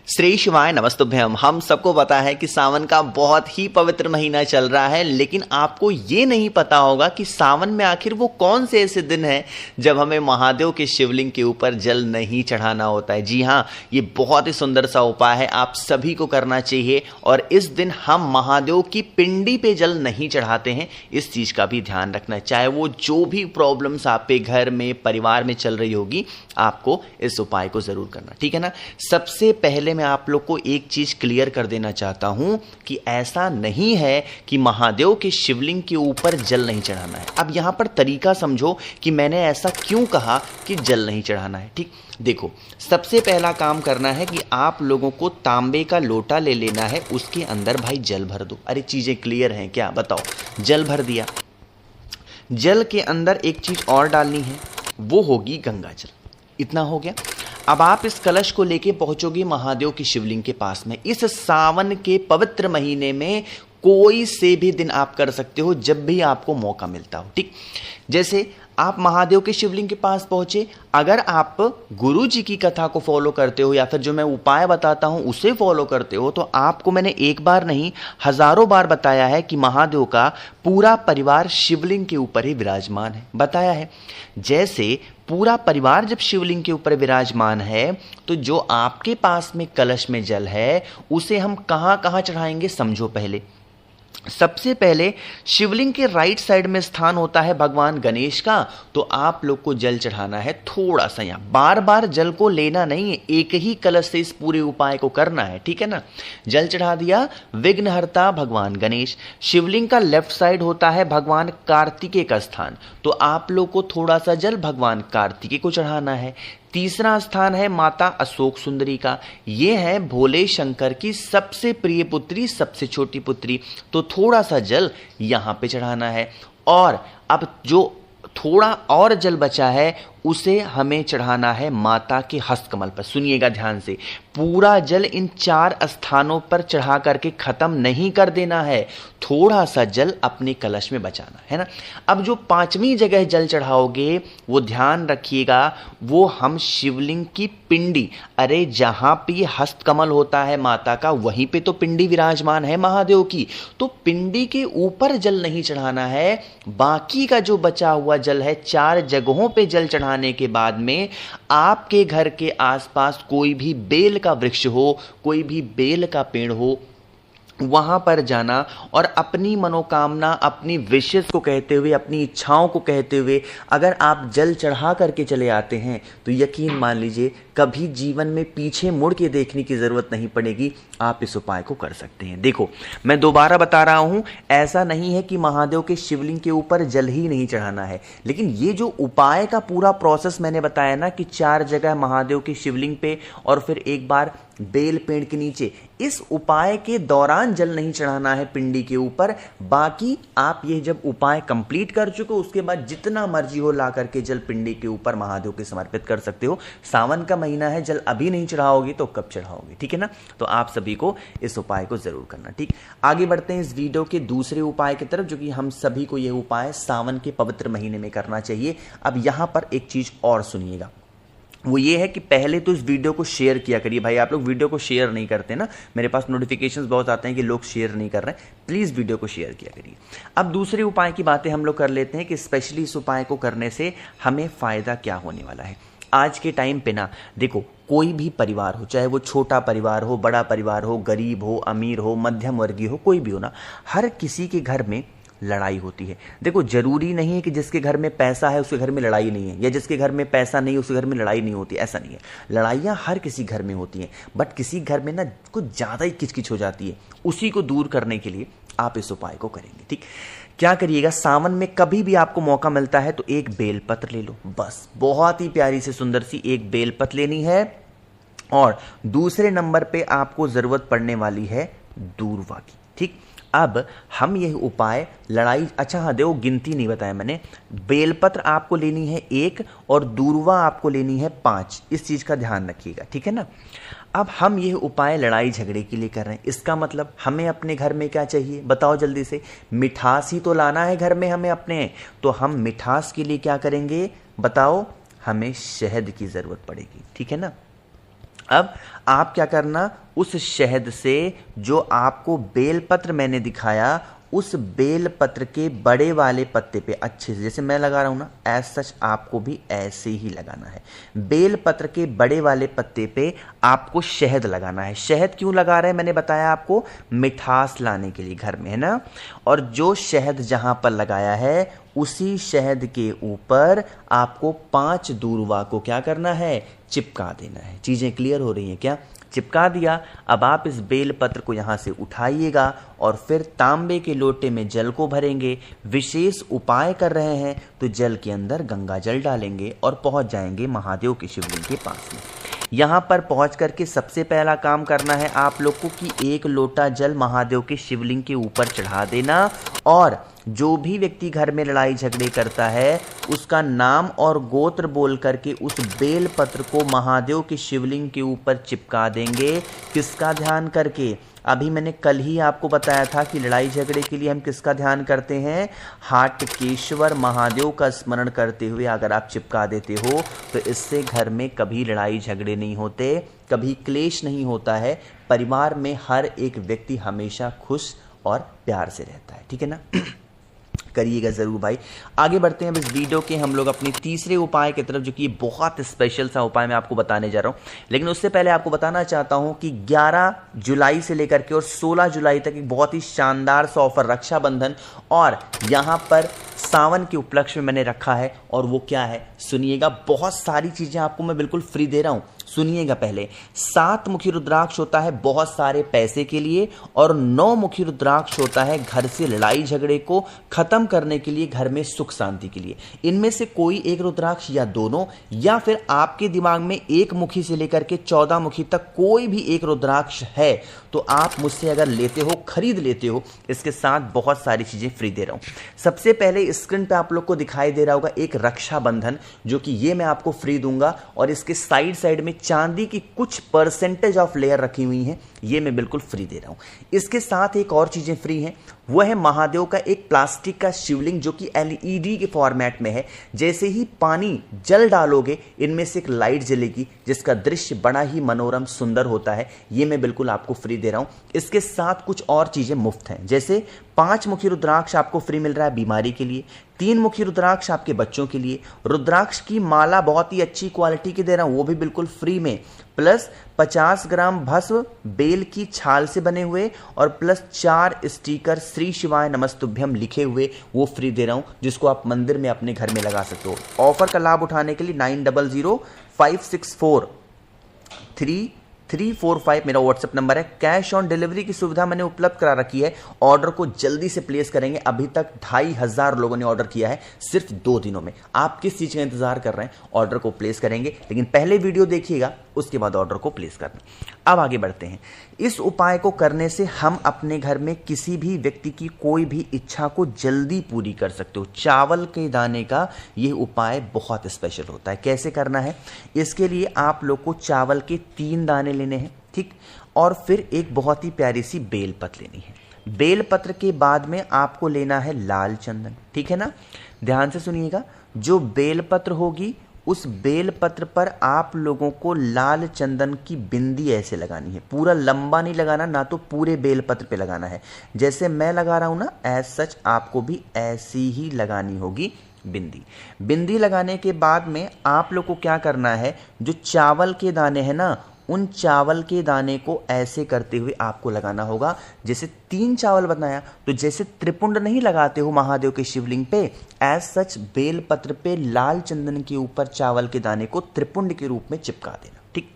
श्री शिवाय नमस्तुभ्यम। हम सबको पता है कि सावन का बहुत ही पवित्र महीना चल रहा है, लेकिन आपको ये नहीं पता होगा कि सावन में आखिर वो कौन से ऐसे दिन हैं जब हमें महादेव के शिवलिंग के ऊपर जल नहीं चढ़ाना होता है। जी हाँ, ये बहुत ही सुंदर सा उपाय है, आप सभी को करना चाहिए। और इस दिन हम महादेव की पिंडी पे जल नहीं चढ़ाते हैं, इस चीज का भी ध्यान रखना। चाहे वो जो भी प्रॉब्लम्स आपके घर में परिवार में चल रही होगी, आपको इस उपाय को जरूर करना, ठीक है ना। सबसे पहले मैं आप लोग को एक चीज क्लियर कर देना चाहता हूं कि ऐसा नहीं है कि महादेव के शिवलिंग के ऊपर जल नहीं चढ़ाना है। अब यहां पर तरीका समझो कि मैंने ऐसा क्यों कहा कि जल नहीं चढ़ाना है। ठीक, देखो, सबसे पहला काम करना है कि आप लोगों को तांबे का लोटा ले लेना है, उसके अंदर भाई जल भर दो। अरे चीजें क्लियर हैं क्या, बताओ। जल भर दिया, जल के अंदर एक चीज और डालनी है, वो होगी गंगा जल। इतना हो गया। अब आप इस कलश को लेके पहुंचोगे महादेव की शिवलिंग के पास में। इस सावन के पवित्र महीने में कोई से भी दिन आप कर सकते हो, जब भी आपको मौका मिलता हो। ठीक, जैसे आप महादेव के शिवलिंग के पास पहुंचे, अगर आप गुरु जी की कथा को फॉलो करते हो या फिर जो मैं उपाय बताता हूं उसे फॉलो करते हो, तो आपको मैंने एक बार नहीं हजारों बार बताया है कि महादेव का पूरा परिवार शिवलिंग के ऊपर ही विराजमान है। बताया है, जैसे पूरा परिवार जब शिवलिंग के ऊपर विराजमान है, तो जो आपके पास में कलश में जल है उसे हम कहां कहां चढ़ाएंगे, समझो। पहले सबसे पहले शिवलिंग के राइट साइड में स्थान होता है भगवान गणेश का, तो आप लोग को जल चढ़ाना है थोड़ा सा। यहां बार बार जल को लेना नहीं है, एक ही कलश से इस पूरे उपाय को करना है, ठीक है ना। जल चढ़ा दिया, विघ्नहर्ता भगवान गणेश। शिवलिंग का लेफ्ट साइड होता है भगवान कार्तिकेय का स्थान, तो आप लोग को थोड़ा सा जल भगवान कार्तिकेय को चढ़ाना है। तीसरा स्थान है माता अशोक सुंदरी का, ये है भोले शंकर की सबसे प्रिय पुत्री, सबसे छोटी पुत्री, तो थोड़ा सा जल यहां पे चढ़ाना है। और अब जो थोड़ा और जल बचा है उसे हमें चढ़ाना है माता के हस्तकमल पर। सुनिएगा ध्यान से, पूरा जल इन 4 स्थानों पर चढ़ा करके खत्म नहीं कर देना है, थोड़ा सा जल अपने कलश में बचाना है ना। अब जो 5वीं जगह जल चढ़ाओगे वो ध्यान रखिएगा, वो हम शिवलिंग की पिंडी, अरे जहां पे हस्तकमल होता है माता का, वहीं पे तो पिंडी विराजमान है महादेव की, तो पिंडी के ऊपर जल नहीं चढ़ाना है। बाकी का जो बचा हुआ जल है, 4 जगहों पे जल चढ़ाने के बाद में आपके घर के आसपास कोई भी बेल का वृक्ष हो, कोई भी बेल का पेड़ हो, वहां पर जाना और अपनी मनोकामना, अपनी विशेष को कहते हुए, अपनी इच्छाओं को कहते हुए अगर आप जल चढ़ा करके चले आते हैं, तो यकीन मान लीजिए कभी जीवन में पीछे मुड़ के देखने की जरूरत नहीं पड़ेगी, आप इस उपाय को कर सकते हैं। देखो, मैं दोबारा बता रहा हूं, ऐसा नहीं है कि महादेव के शिवलिंग के ऊपर जल ही नहीं चढ़ाना है, लेकिन ये जो उपाय का पूरा प्रोसेस मैंने बताया ना कि 4 जगह महादेव की शिवलिंग पे और फिर एक बार बेल पेड़ के नीचे, इस उपाय के दौरान जल नहीं चढ़ाना है पिंडी के ऊपर। बाकी आप ये जब उपाय कंप्लीट कर चुके हो, उसके बाद जितना मर्जी हो ला करके जल पिंडी के ऊपर महादेव के समर्पित कर सकते हो। सावन का महीना है, जल अभी नहीं चढ़ाओगे तो कब चढ़ाओगे, ठीक है ना। तो आप सभी को इस उपाय को जरूर करना। ठीक, आगे बढ़ते हैं इस वीडियो के दूसरे उपाय की तरफ, जो कि हम सभी को यह उपाय सावन के पवित्र महीने में करना चाहिए। अब यहां पर एक चीज और सुनिएगा, वो ये है कि पहले तो इस वीडियो को शेयर किया करिए। भाई आप लोग वीडियो को शेयर नहीं करते ना, मेरे पास नोटिफिकेशंस बहुत आते हैं कि लोग शेयर नहीं कर रहे हैं, प्लीज वीडियो को शेयर किया करिए। अब दूसरे उपाय की बातें हम लोग कर लेते हैं कि स्पेशली इस उपाय को करने से हमें फायदा क्या होने वाला है। आज के टाइम पे ना देखो, कोई भी परिवार हो, चाहे वो छोटा परिवार हो, बड़ा परिवार हो, गरीब हो, अमीर हो, मध्यम वर्गीय हो, कोई भी हो ना, हर किसी के घर में लड़ाई होती है। देखो, जरूरी नहीं है कि जिसके घर में पैसा है उसके घर में लड़ाई नहीं है, या जिसके घर में पैसा नहीं है उसके घर में लड़ाई नहीं होती, ऐसा नहीं है। लड़ाइयां हर किसी घर में होती हैं, बट किसी घर में ना कुछ ज्यादा ही किचकिच हो जाती है। उसी को दूर करने के लिए आप इस उपाय को करेंगे। ठीक, क्या करिएगा, सावन में कभी भी आपको मौका मिलता है तो एक बेलपत्र ले लो, बस बहुत ही प्यारी से सुंदर सी एक बेलपत्र लेनी है। और दूसरे नंबर पे आपको जरूरत पड़ने वाली है दूर्वा की। ठीक, अब हम यह उपाय लड़ाई, अच्छा हाँ देखो, गिनती नहीं बताया मैंने, बेलपत्र आपको लेनी है 1 और दूर्वा आपको लेनी है 5, इस चीज का ध्यान रखिएगा, ठीक है ना। अब हम यह उपाय लड़ाई झगड़े के लिए कर रहे हैं, इसका मतलब हमें अपने घर में क्या चाहिए, बताओ जल्दी से। मिठास ही तो लाना है घर में हमें अपने, तो हम मिठास के लिए क्या करेंगे बताओ, हमें शहद की जरूरत पड़ेगी, ठीक है ना। अब आप क्या करना, उस शहद से जो आपको बेलपत्र मैंने दिखाया, उस बेलपत्र के बड़े वाले पत्ते पे अच्छे से, जैसे मैं लगा रहा हूं ना, एज सच आपको भी ऐसे ही लगाना है। बेलपत्र के बड़े वाले पत्ते पे आपको शहद लगाना है। शहद क्यों लगा रहे हैं मैंने बताया आपको, मिठास लाने के लिए घर में, है ना। और जो शहद जहां पर लगाया है उसी शहद के ऊपर आपको 5 दूर्वा को क्या करना है, चिपका देना है। चीजें क्लियर हो रही हैं क्या? चिपका दिया। अब आप इस बेलपत्र को यहां से उठाइएगा और फिर तांबे के लोटे में जल को भरेंगे। विशेष उपाय कर रहे हैं तो जल के अंदर गंगा जल डालेंगे और पहुंच जाएंगे महादेव के शिवलिंग के पास में। यहां पर पहुंच करके सबसे पहला काम करना है आप लोग को कि 1 लोटा जल महादेव के शिवलिंग के ऊपर चढ़ा देना, और जो भी व्यक्ति घर में लड़ाई झगड़े करता है उसका नाम और गोत्र बोल करके उस बेल पत्र को महादेव के शिवलिंग के ऊपर चिपका देंगे। किसका ध्यान करके? अभी मैंने कल ही आपको बताया था कि लड़ाई झगड़े के लिए हम किसका ध्यान करते हैं, हाटकेश्वर महादेव का स्मरण करते हुए अगर आप चिपका देते हो तो इससे घर में कभी लड़ाई झगड़े नहीं होते, कभी क्लेश नहीं होता है। परिवार में हर एक व्यक्ति हमेशा खुश और प्यार से रहता है, ठीक है ना। करिएगा जरूर भाई। आगे बढ़ते हैं अब इस वीडियो के हम लोग अपने तीसरे उपाय की तरफ, जो कि बहुत स्पेशल सा उपाय मैं आपको बताने जा रहा हूं। लेकिन उससे पहले आपको बताना चाहता हूं कि 11 जुलाई से लेकर के और 16 जुलाई तक एक बहुत ही शानदार सा ऑफर रक्षाबंधन और यहां पर सावन के उपलक्ष्य में मैंने रखा है। और वो क्या है सुनिएगा, बहुत सारी चीजें आपको मैं बिल्कुल फ्री दे रहा हूं। सुनिएगा पहले, 7 मुखी रुद्राक्ष होता है बहुत सारे पैसे के लिए, और 9 मुखी रुद्राक्ष होता है घर से लड़ाई झगड़े को खत्म करने के लिए, घर में सुख शांति के लिए। इनमें से कोई एक रुद्राक्ष या दोनों, या फिर आपके दिमाग में 1 मुखी से लेकर के 14 मुखी तक कोई भी एक रुद्राक्ष है तो आप मुझसे अगर लेते हो, खरीद लेते हो, इसके साथ बहुत सारी चीजें फ्री दे रहा हूं। सबसे पहले स्क्रीन पे आप लोग को दिखाई दे रहा होगा एक रक्षाबंधन, जो कि ये मैं आपको फ्री दूंगा, और इसके साइड में चांदी की कुछ परसेंटेज ऑफ लेयर रखी हुई हैं, ये मैं बिल्कुल फ्री दे रहा हूं। इसके साथ एक और चीजें फ्री हैं, वो है महादेव का एक प्लास्टिक का शिवलिंग जो कि LED के फॉर्मेट में है। जैसे ही पानी जल डालोगे इनमें से एक लाइट जलेगी जिसका दृश्य बड़ा ही मनोरम सुंदर होता है, ये मैं बिल्कुल आपको फ्री दे रहा हूं। इसके साथ कुछ और चीजें मुफ्त हैं, जैसे 5 मुखी रुद्राक्ष आपको फ्री मिल रहा है बीमारी के लिए, 3 मुखी रुद्राक्ष आपके बच्चों के लिए, रुद्राक्ष की माला बहुत ही अच्छी क्वालिटी की दे रहा हूं वो भी बिल्कुल फ्री में, प्लस 50 ग्राम भस्म बेल की छाल से बने हुए, और प्लस 4 स्टिकर श्री शिवाय नमस्तुभ्यम लिखे हुए वो फ्री दे रहा हूं, जिसको आप मंदिर में अपने घर में लगा सकते हो। ऑफर का लाभ उठाने के लिए 9005643345 मेरा व्हाट्सएप नंबर है। कैश ऑन डिलीवरी की सुविधा मैंने उपलब्ध करा रखी है। ऑर्डर को जल्दी से प्लेस करेंगे। अभी तक 2500 लोगों ने ऑर्डर किया है सिर्फ 2 दिनों में। आप किस चीज का इंतजार कर रहे हैं? ऑर्डर को प्लेस करेंगे, लेकिन पहले वीडियो देखिएगा उसके बाद ऑर्डर को प्लेस करना। अब आगे बढ़ते हैं। इस उपाय को करने से हम अपने घर में किसी भी व्यक्ति की कोई भी इच्छा को जल्दी पूरी कर सकते हो। चावल के दाने का यह उपाय बहुत स्पेशल होता है। कैसे करना है? इसके लिए आप लोग को चावल के 3 दाने लेने हैं, ठीक, और फिर एक बहुत ही प्यारी सी बेलपत्र लेनी है। बेलपत्र के बाद में आपको लेना है लाल चंदन, ठीक है ना। ध्यान से सुनिएगा, जो बेलपत्र होगी उस बेलपत्र पर आप लोगों को लाल चंदन की बिंदी ऐसे लगानी है। पूरा लंबा नहीं लगाना, ना तो पूरे बेलपत्र पे लगाना है। जैसे मैं लगा रहा हूं ना, एज सच आपको भी ऐसी ही लगानी होगी बिंदी। बिंदी लगाने के बाद में आप लोग को क्या करना है, जो चावल के दाने हैं ना, उन चावल के दाने को ऐसे करते हुए आपको लगाना होगा। जैसे 3 चावल बनाया तो जैसे त्रिपुंड नहीं लगाते हो महादेव के शिवलिंग पे, एज सच बेलपत्र पे लाल चंदन के ऊपर चावल के दाने को त्रिपुंड के रूप में चिपका देना, ठीक।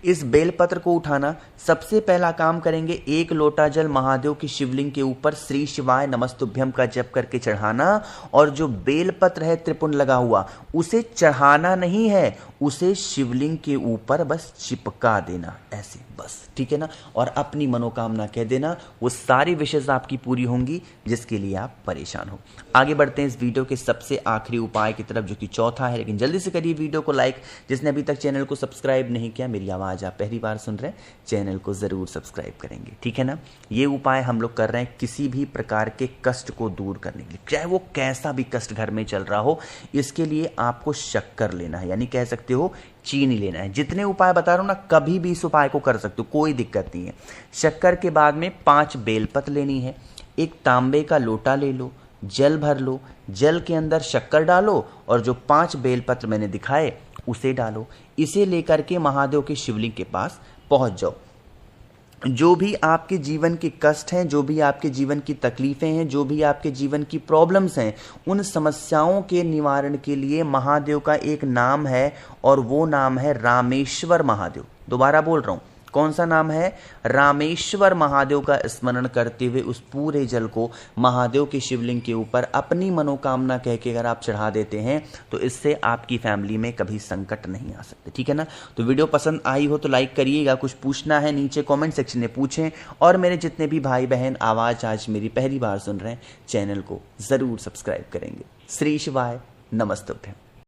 इस बेलपत्र को उठाना, सबसे पहला काम करेंगे 1 लोटा जल महादेव की शिवलिंग के ऊपर श्री शिवाय नमस्तुभ्यम का जप करके चढ़ाना, और जो बेलपत्र है त्रिपुंड लगा हुआ उसे चढ़ाना नहीं है, उसे शिवलिंग के ऊपर बस चिपका देना ऐसे, बस, ठीक है ना। और अपनी मनोकामना कह देना, वो सारी विशेष आपकी पूरी होंगी जिसके लिए आप परेशान हो। आगे बढ़ते हैं इस वीडियो के सबसे आखिरी उपाय की तरफ, जो कि चौथा है। लेकिन जल्दी से करिए वीडियो को लाइक। जिसने अभी तक चैनल को सब्सक्राइब नहीं किया, मेरी आवाज आज आप पहली बार सुन रहे हैं, चैनल को ज़रूर सब्सक्राइब करेंगे, ठीक है ना। ये उपाय हम लोग कर रहे हैं किसी भी प्रकार के कष्ट को दूर करने के लिए, चाहे वो कैसा भी कष्ट घर में चल रहा हो। इसके लिए आपको शक्कर लेना है, यानी कह सकते हो चीनी लेना है। जितने उपाय बता रहा हूँ ना, कभी भी इस उपाय को कर सकते हो, कोई दिक्कत नहीं है। शक्कर के बाद में 5 बेलपत्र लेनी है, एक तांबे का लोटा ले लो, जल भर लो, जल के अंदर शक्कर डालो और जो 5 बेलपत्र मैंने दिखाए उसे डालो। इसे लेकर के महादेव के शिवलिंग के पास पहुंच जाओ। जो भी आपके जीवन के कष्ट हैं, जो भी आपके जीवन की तकलीफें हैं, जो भी आपके जीवन की प्रॉब्लम्स हैं, उन समस्याओं के निवारण के लिए महादेव का एक नाम है और वो नाम है रामेश्वर महादेव। दोबारा बोल रहा हूं, कौन सा नाम है? रामेश्वर महादेव का स्मरण करते हुए उस पूरे जल को महादेव के शिवलिंग के ऊपर अपनी मनोकामना कह के अगर आप चढ़ा देते हैं तो इससे आपकी फैमिली में कभी संकट नहीं आ सकते, ठीक है ना। तो वीडियो पसंद आई हो तो लाइक करिएगा, कुछ पूछना है नीचे कमेंट सेक्शन में पूछें, और मेरे जितने भी भाई बहन आवाज़ आज मेरी पहली बार सुन रहे हैं, चैनल को ज़रूर सब्सक्राइब करेंगे। श्री शिवाय, नमस्तुभ्यं।